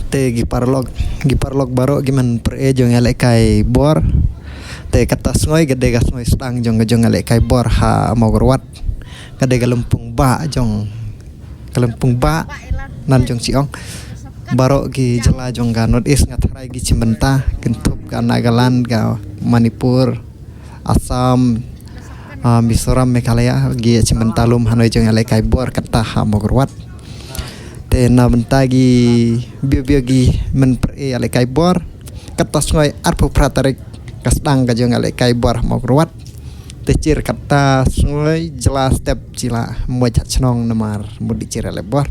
te giparlog baro giman per jong elek kai bor te katas ngoi gede gas ngoi stang jong elek kai bor ha mogorwat gede galumpung ba jong kalumpung ba nan jong siong baro gi jela jong ga north east ngatrai gi Cimbenta kentup ga Nagaland ga Manipur Assam Mizoram Meghalaya gi Cimbenta lum hanoi jong elek kai bor kata ha mogorwat te na bentagi bio gi men per ale kai bor katas ngoi arpu pratarik kasdang ga jong ale kai bor mogorwat te cir kata ngoi jelas step cila mo chat chnong namar mudi cir ale bor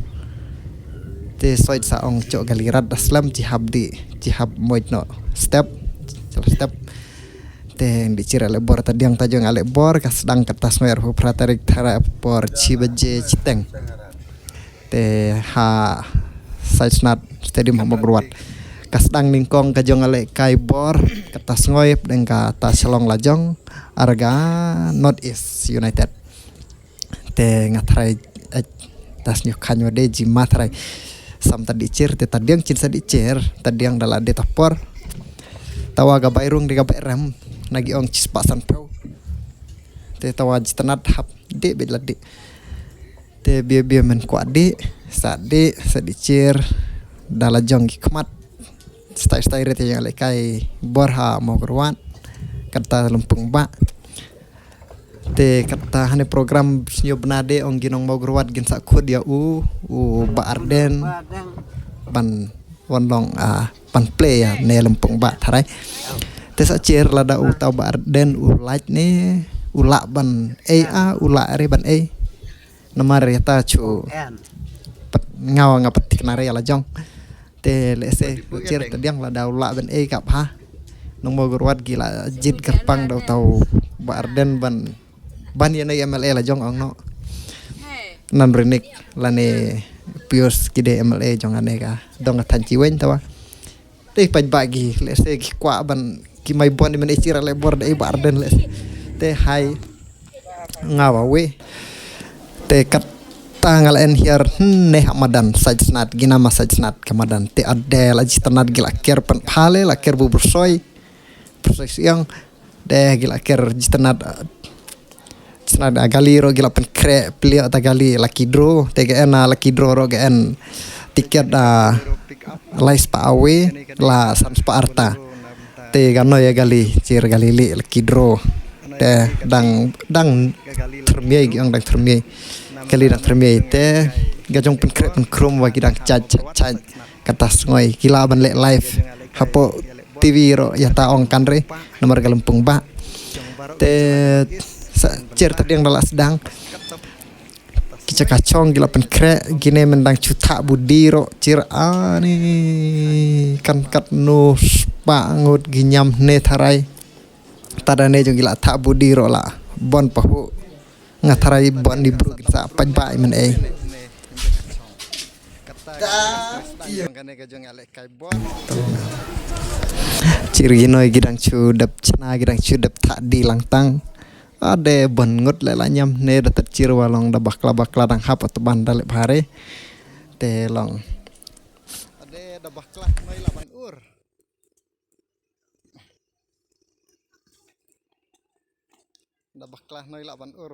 te soit sa ong cok galirat aslam cihab moitno step te di cir ale bor tadiang tajong ale bor kasdang katas ngoi arpu pratarik thara bor cibeje citeng te ha saisnat stadium mogruat kasdang ningkong kajong ale kai bor katas ngoip deng ka ta selong lajong arga North East United te ngatrai tas nyu kanyo de jimatrai sam tadi cir te tadiang cin sa dicir tadiang dala de tapor tawa ga bairung de ga bairam nagi ong cis pasan pro te tawa jitanat hap de bedlade te bia men kuat di sadicir dala jong kmat stai rete yang lekai borha mogorwan kata lumpung ba te kata hane program snyo benade ong ginong mogorwat gin sakut dia u ba arden ban wonlong pan play ya ne lumpung ba tharai te sacir lada u tau ba arden u light ne ula ban ula re ban nomor yata cu ngawa ngapetik nare ala jong te lese cir tadiang la daula ben kap ha nong mogorwat gila jid gerpang dau tau ba arden ban yana MLA la jong ong no nan renik lane pios kide MLA jong ane ka dong tan ciwen tawa te paj bagi lese ki kwa ban ki mai bon di men cira le bor de ba arden les te hai ngawa we te kat tanggal en hier ne hamadan sajnat gina masajnat kamadan te adel aji tanat gila ker pen phale la ker bubur soy siang de gila ker jitanat galiro gila pen kre plio ta gali laki dro te ga ena laki dro ro ga en tiket lais pa awe la sans pa arta te gano ya gali cir galili laki dro te dang termiai gi dang termiai kali dang termiai te gajong pen krom wa gidang caj katas ngoi gila ban le live hapo TV ro ya ta ong kanre nomor galumpung ba te cer tadi yang dala sedang kica kacong gila pen kre gine mendang cuta budi ro cir ani kan kat nus pangut ginyam ne tharai tadane jong gila tak budi ro la bon pahu ngatarai bon di bro kita pajbai men ciri noi gidang cudap cina gidang cudap tak di langtang ade bon ngut lela nyam ne datat cir walong da bakla dang hap atau bandal bare te long ade da bakla noi laban ur da bakla noi laban ur